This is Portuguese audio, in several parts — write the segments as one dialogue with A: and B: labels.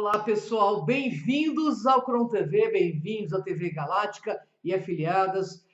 A: Olá, pessoal, bem-vindos ao Cron TV, bem-vindos à TV Galáctica e afiliadas,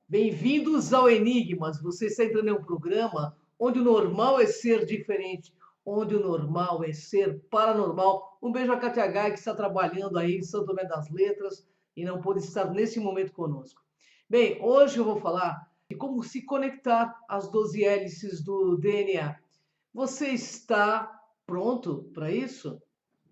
A: bem-vindos ao Enigmas. Você está entrando em um programa onde o normal é ser diferente, onde o normal é ser paranormal. Um beijo a Katia Gai, que está trabalhando aí em Santo Tomé das Letras e não pôde estar nesse momento conosco. Bem, hoje eu vou falar de como se conectar às 12 hélices do DNA. Você está pronto para isso?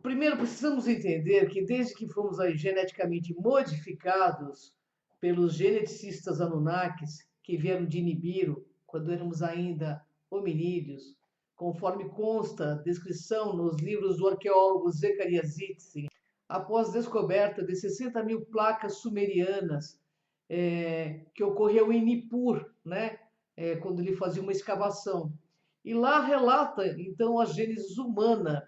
A: Primeiro, precisamos entender que desde que fomos aí geneticamente modificados pelos geneticistas Anunnakis, que vieram de Nibiru, quando éramos ainda hominídeos, conforme consta a descrição nos livros do arqueólogo Zecharia Sitchin, após a descoberta de 60 mil placas sumerianas que ocorreu em Nippur, né, quando ele fazia uma escavação. E lá relata, então, a gênese humana.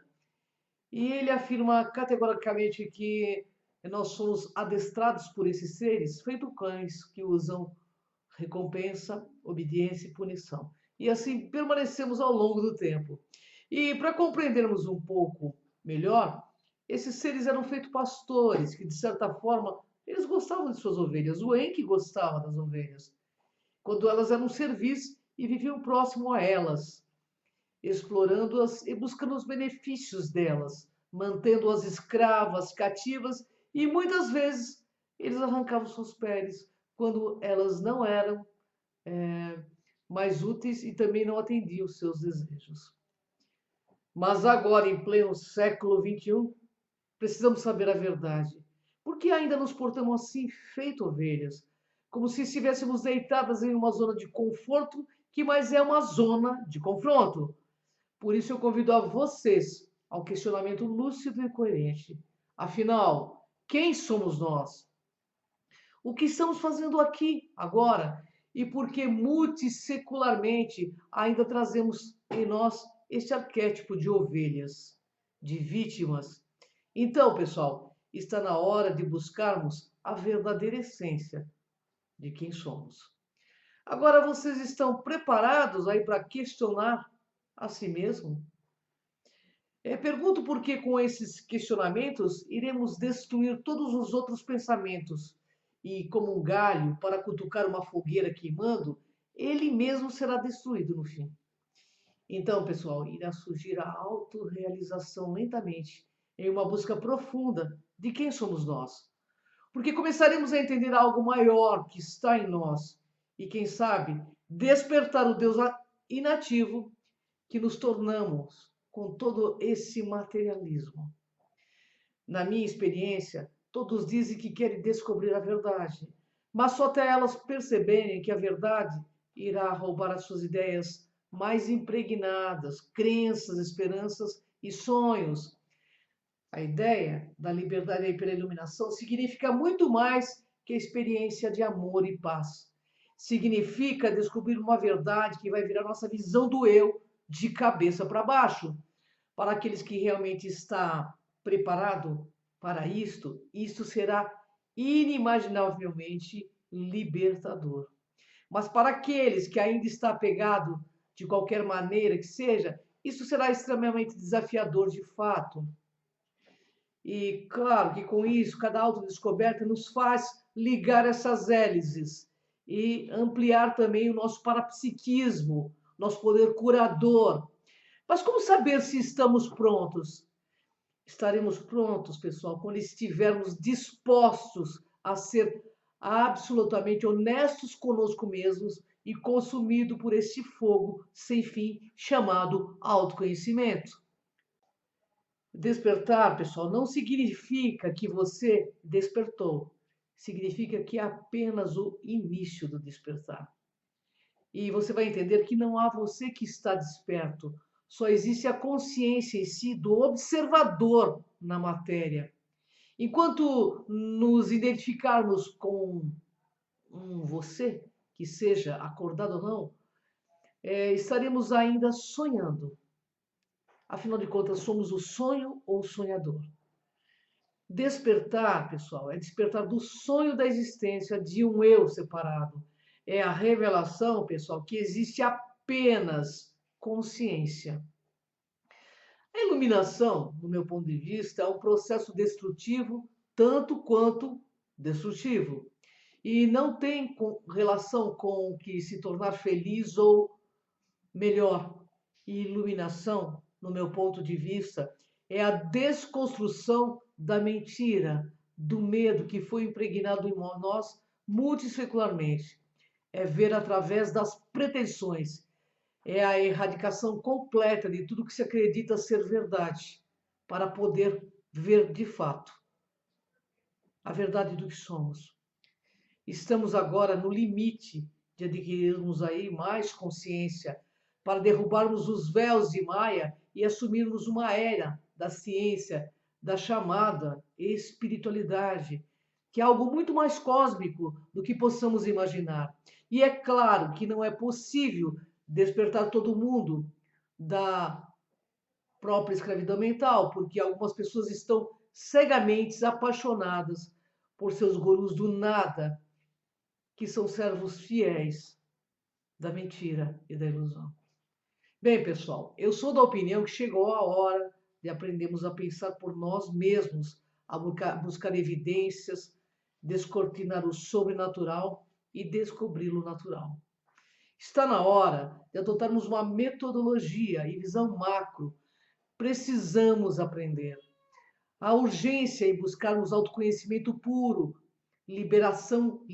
A: E ele afirma categoricamente que nós somos adestrados por esses seres, feito cães que usam recompensa, obediência e punição. E assim permanecemos ao longo do tempo. E para compreendermos um pouco melhor, esses seres eram feitos pastores, que de certa forma eles gostavam de suas ovelhas. O Enki gostava das ovelhas, quando elas eram servis e viviam próximo a elas, explorando-as e buscando os benefícios delas, mantendo-as escravas, cativas, e muitas vezes eles arrancavam suas peles quando elas não eram mais úteis e também não atendiam os seus desejos. Mas agora, em pleno século XXI, precisamos saber a verdade. Por que ainda nos portamos assim, feito ovelhas? Como se estivéssemos deitadas em uma zona de conforto, que mais é uma zona de confronto. Por isso eu convido a vocês ao questionamento lúcido e coerente. Afinal, quem somos nós? O que estamos fazendo aqui, agora? E por que multissecularmente ainda trazemos em nós este arquétipo de ovelhas, de vítimas? Então, pessoal, está na hora de buscarmos a verdadeira essência de quem somos. Agora, vocês estão preparados aí para questionar a si mesmo? Pergunto porque com esses questionamentos iremos destruir todos os outros pensamentos e, como um galho para cutucar uma fogueira queimando, ele mesmo será destruído no fim. Então, pessoal, irá surgir a autorrealização lentamente, em uma busca profunda de quem somos nós. Porque começaremos a entender algo maior que está em nós e, quem sabe, despertar o Deus inativo que nos tornamos com todo esse materialismo. Na minha experiência, todos dizem que querem descobrir a verdade, mas só até elas perceberem que a verdade irá roubar as suas ideias mais impregnadas, crenças, esperanças e sonhos. A ideia da liberdade e hiperiluminação significa muito mais que a experiência de amor e paz. Significa descobrir uma verdade que vai virar nossa visão do eu de cabeça para baixo. Para aqueles que realmente está preparado para isto será inimaginavelmente libertador. Mas para aqueles que ainda está apegado de qualquer maneira que seja, isso será extremamente desafiador de fato. E claro que com isso, cada autodescoberta nos faz ligar essas hélices e ampliar também o nosso parapsiquismo, nosso poder curador. Mas como saber se estamos prontos? Estaremos prontos, pessoal, quando estivermos dispostos a ser absolutamente honestos conosco mesmos e consumido por este fogo sem fim chamado autoconhecimento. Despertar, pessoal, não significa que você despertou. Significa que é apenas o início do despertar. E você vai entender que não há você que está desperto. Só existe a consciência em si do observador na matéria. Enquanto nos identificarmos com um você, que seja acordado ou não, estaremos ainda sonhando. Afinal de contas, somos o sonho ou o sonhador? Despertar, pessoal, é despertar do sonho da existência de um eu separado. É a revelação, pessoal, que existe apenas consciência. A iluminação, do meu ponto de vista, é um processo destrutivo tanto quanto destrutivo. E não tem relação com que se tornar feliz ou melhor. Iluminação, no meu ponto de vista, é a desconstrução da mentira, do medo que foi impregnado em nós multissecularmente. É ver através das pretensões, é a erradicação completa de tudo que se acredita ser verdade, para poder ver de fato a verdade do que somos. Estamos agora no limite de adquirirmos aí mais consciência para derrubarmos os véus de Maia e assumirmos uma era da ciência, da chamada espiritualidade, que é algo muito mais cósmico do que possamos imaginar. E é claro que não é possível despertar todo mundo da própria escravidão mental, porque algumas pessoas estão cegamente apaixonadas por seus gurus do nada, que são servos fiéis da mentira e da ilusão. Bem, pessoal, eu sou da opinião que chegou a hora de aprendermos a pensar por nós mesmos, a buscar evidências, descortinar o sobrenatural e descobrir o natural. Está na hora de adotarmos uma metodologia e visão macro. Precisamos aprender. A urgência em buscarmos autoconhecimento puro, libertação,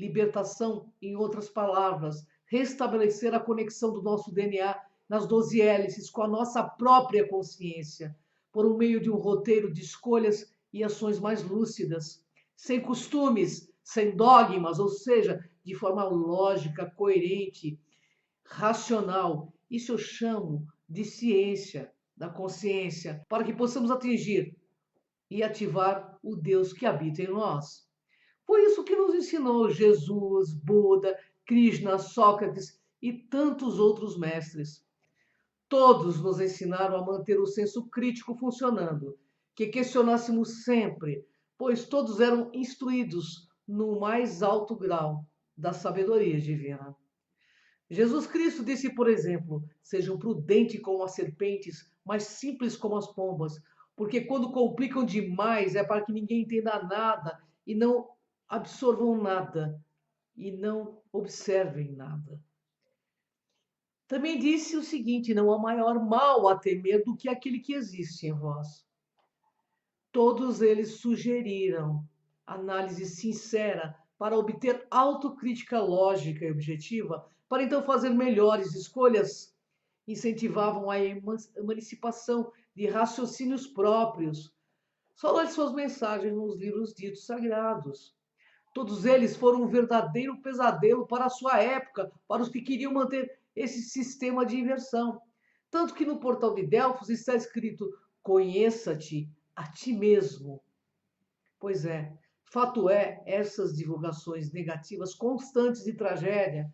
A: em outras palavras, restabelecer a conexão do nosso DNA nas 12 hélices com a nossa própria consciência, por meio de um roteiro de escolhas e ações mais lúcidas, sem costumes, sem dogmas, ou seja, de forma lógica, coerente, racional. Isso eu chamo de ciência da consciência, para que possamos atingir e ativar o Deus que habita em nós. Foi isso que nos ensinou Jesus, Buda, Krishna, Sócrates e tantos outros mestres. Todos nos ensinaram a manter o senso crítico funcionando, que questionássemos sempre, pois todos eram instruídos no mais alto grau da sabedoria divina. Jesus Cristo disse, por exemplo, sejam prudentes como as serpentes, mas simples como as pombas, porque quando complicam demais é para que ninguém entenda nada e não absorvam nada e não observem nada. Também disse o seguinte: não há maior mal a temer do que aquele que existe em vós. Todos eles sugeriram análise sincera para obter autocrítica lógica e objetiva, para então fazer melhores escolhas. Incentivavam a emancipação de raciocínios próprios. Só olhe suas mensagens nos livros ditos sagrados. Todos eles foram um verdadeiro pesadelo para a sua época, para os que queriam manter esse sistema de inversão. Tanto que no portal de Delfos está escrito: conheça-te a ti mesmo. Pois é, fato é, essas divulgações negativas constantes de tragédia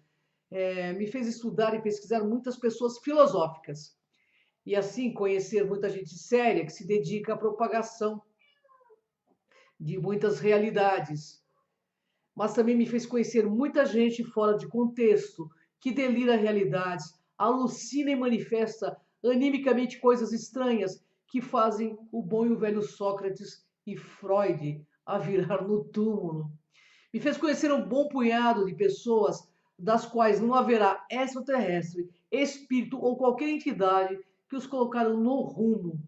A: me fez estudar e pesquisar muitas pessoas filosóficas. E assim conhecer muita gente séria que se dedica à propagação de muitas realidades. Mas também me fez conhecer muita gente fora de contexto, que delira realidades, alucina e manifesta animicamente coisas estranhas que fazem o bom e o velho Sócrates e Freud a virar no túmulo. Me fez conhecer um bom punhado de pessoas das quais não haverá extraterrestre, espírito ou qualquer entidade que os colocaram no rumo,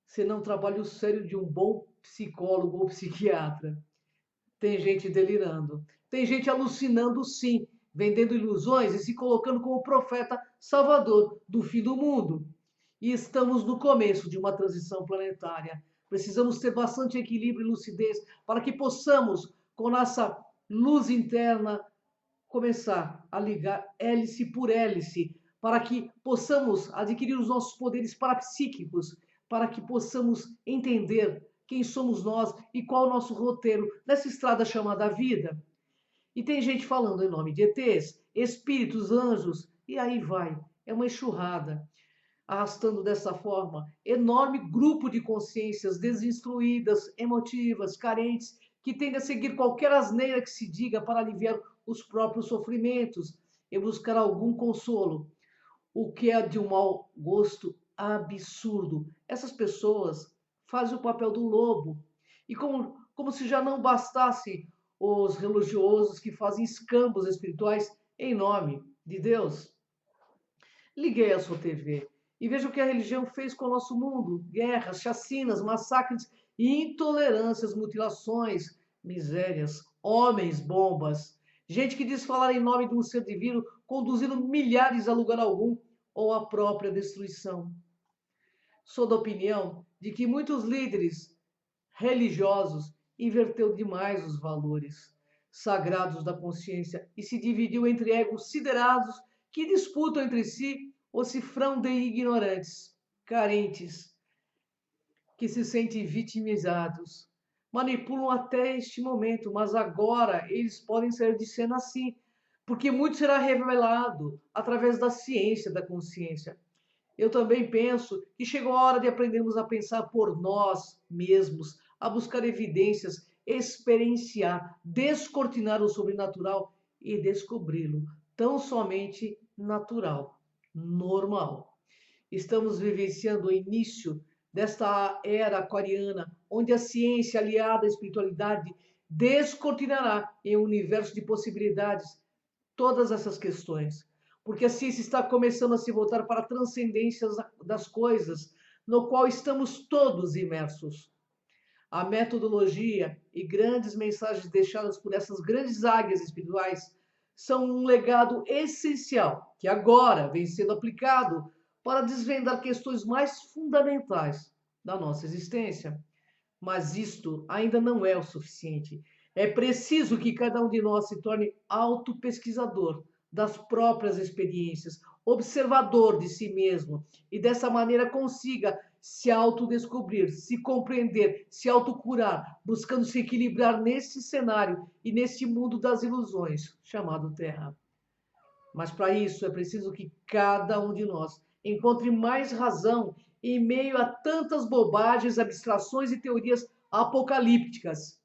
A: senão trabalho sério de um bom psicólogo ou psiquiatra. Tem gente delirando. Tem gente alucinando, sim, vendendo ilusões e se colocando como profeta salvador do fim do mundo. E estamos no começo de uma transição planetária. Precisamos ter bastante equilíbrio e lucidez para que possamos, com nossa luz interna, começar a ligar hélice por hélice, para que possamos adquirir os nossos poderes parapsíquicos, para que possamos entender quem somos nós e qual o nosso roteiro nessa estrada chamada vida. E tem gente falando em nome de ETs, espíritos, anjos, e aí vai. É uma enxurrada, arrastando dessa forma enorme grupo de consciências desinstruídas, emotivas, carentes, que tendem a seguir qualquer asneira que se diga para aliviar os próprios sofrimentos e buscar algum consolo, o que é de um mau gosto absurdo. Essas pessoas fazem o papel do lobo. E como se já não bastasse os religiosos que fazem escambos espirituais em nome de Deus. Liguei a sua TV e veja o que a religião fez com o nosso mundo: guerras, chacinas, massacres, intolerâncias, mutilações, misérias, homens, bombas. Gente que diz falar em nome de um ser divino, conduzindo milhares a lugar algum ou à própria destruição. Sou da opinião de que muitos líderes religiosos inverteu demais os valores sagrados da consciência e se dividiu entre egos siderados que disputam entre si ou se de ignorantes, carentes, que se sentem vitimizados. Manipulam até este momento, mas agora eles podem sair de cena assim, porque muito será revelado através da ciência da consciência. Eu também penso que chegou a hora de aprendermos a pensar por nós mesmos, a buscar evidências, experienciar, descortinar o sobrenatural e descobri-lo tão somente natural, normal. Estamos vivenciando o início desta era aquariana, onde a ciência aliada à espiritualidade descortinará em um universo de possibilidades todas essas questões, porque a ciência está começando a se voltar para a transcendência das coisas, no qual estamos todos imersos. A metodologia e grandes mensagens deixadas por essas grandes águias espirituais são um legado essencial que agora vem sendo aplicado para desvendar questões mais fundamentais da nossa existência. Mas isto ainda não é o suficiente. É preciso que cada um de nós se torne autopesquisador das próprias experiências, observador de si mesmo e dessa maneira consiga se autodescobrir, se compreender, se autocurar, buscando se equilibrar nesse cenário e nesse mundo das ilusões chamado Terra. Mas para isso é preciso que cada um de nós encontre mais razão em meio a tantas bobagens, abstrações e teorias apocalípticas.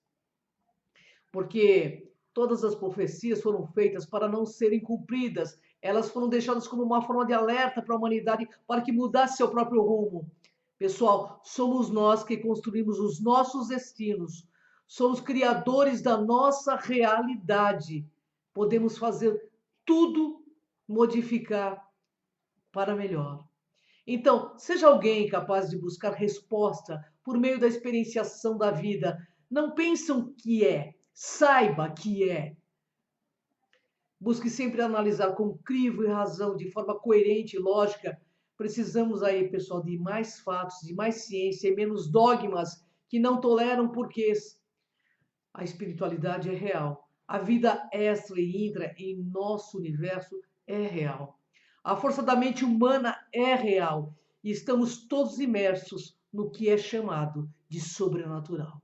A: Porque todas as profecias foram feitas para não serem cumpridas. Elas foram deixadas como uma forma de alerta para a humanidade para que mudasse seu próprio rumo. Pessoal, somos nós que construímos os nossos destinos. Somos criadores da nossa realidade. Podemos fazer tudo modificar para melhor. Então, seja alguém capaz de buscar resposta por meio da experienciação da vida. Não pensam que é, saiba que é. Busque sempre analisar com crivo e razão, de forma coerente e lógica. Precisamos aí, pessoal, de mais fatos, de mais ciência e menos dogmas que não toleram porquês. A espiritualidade é real. A vida extra e intra em nosso universo é real. A força da mente humana é real e estamos todos imersos no que é chamado de sobrenatural.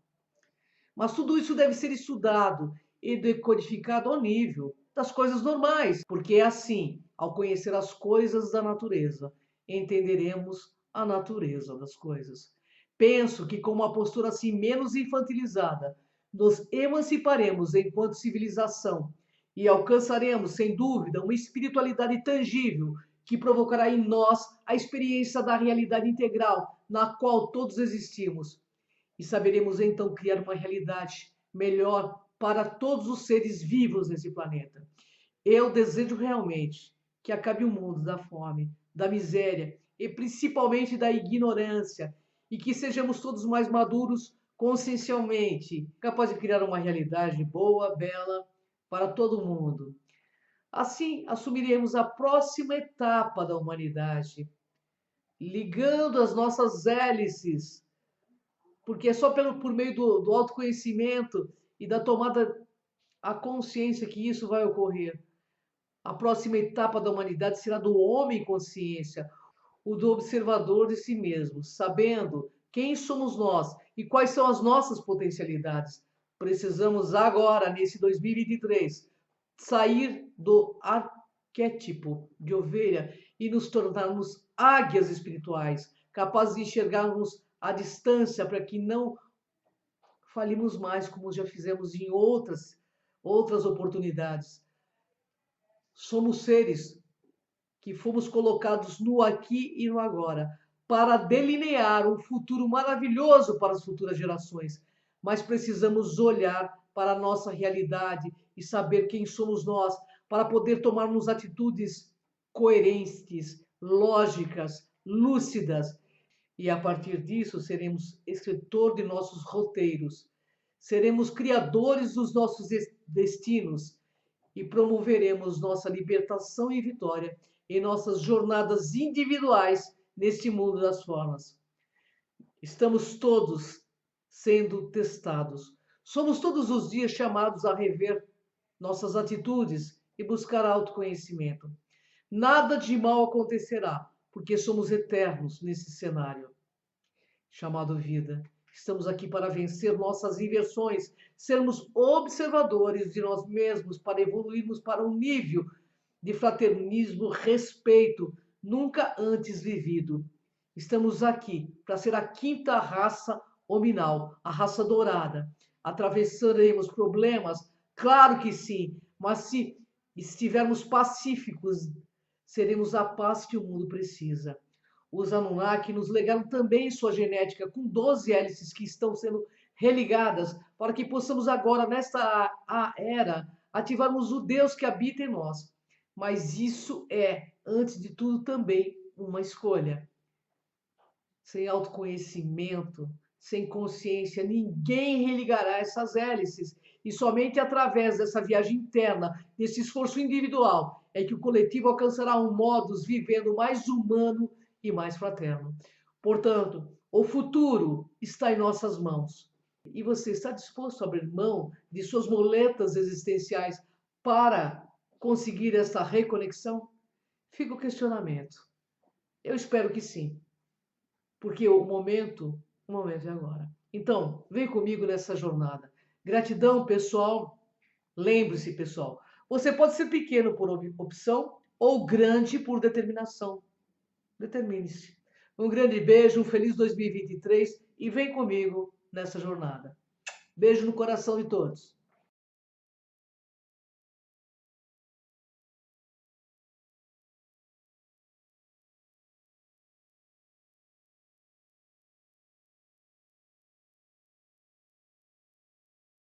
A: Mas tudo isso deve ser estudado e decodificado ao nível das coisas normais, porque é assim, ao conhecer as coisas da natureza, entenderemos a natureza das coisas. Penso que com uma postura assim menos infantilizada, nos emanciparemos enquanto civilização e alcançaremos, sem dúvida, uma espiritualidade tangível que provocará em nós a experiência da realidade integral na qual todos existimos. E saberemos então criar uma realidade melhor para todos os seres vivos nesse planeta. Eu desejo realmente que acabe o mundo da fome, da miséria e principalmente da ignorância e que sejamos todos mais maduros consciencialmente, capazes de criar uma realidade boa, bela para todo mundo. Assim, assumiremos a próxima etapa da humanidade, ligando as nossas hélices, porque é só por meio do autoconhecimento e da tomada a consciência que isso vai ocorrer. A próxima etapa da humanidade será do homem consciência, o do observador de si mesmo, sabendo quem somos nós e quais são as nossas potencialidades. Precisamos agora, nesse 2023, sair do arquétipo de ovelha e nos tornarmos águias espirituais, capazes de enxergarmos a distância para que não falimos mais, como já fizemos em outras oportunidades. Somos seres que fomos colocados no aqui e no agora para delinear um futuro maravilhoso para as futuras gerações, mas precisamos olhar para a nossa realidade e saber quem somos nós para poder tomarmos atitudes coerentes, lógicas, lúcidas. E a partir disso, seremos escritor de nossos roteiros, seremos criadores dos nossos destinos e promoveremos nossa libertação e vitória em nossas jornadas individuais neste mundo das formas. Estamos todos sendo testados. Somos todos os dias chamados a rever nossas atitudes e buscar autoconhecimento. Nada de mal acontecerá, porque somos eternos nesse cenário chamado vida. Estamos aqui para vencer nossas inversões, sermos observadores de nós mesmos, para evoluirmos para um nível de fraternismo, respeito, nunca antes vivido. Estamos aqui para ser a quinta raça hominal, a raça dourada. Atravessaremos problemas? Claro que sim, mas se estivermos pacíficos, seremos a paz que o mundo precisa. Os Anunnaki nos legaram também sua genética com 12 hélices que estão sendo religadas para que possamos agora, nesta era, ativarmos o Deus que habita em nós. Mas isso é, antes de tudo, também uma escolha. Sem autoconhecimento, sem consciência, ninguém religará essas hélices. E somente através dessa viagem interna, desse esforço individual, é que o coletivo alcançará um modus vivendo mais humano e mais fraterno. Portanto, o futuro está em nossas mãos. E você está disposto a abrir mão de suas muletas existenciais para conseguir essa reconexão? Fica o questionamento. Eu espero que sim, porque o momento é agora. Então, vem comigo nessa jornada. Gratidão, pessoal. Lembre-se, pessoal, você pode ser pequeno por opção ou grande por determinação. Determine-se. Um grande beijo, um feliz 2023 e vem comigo nessa jornada. Beijo no coração de todos.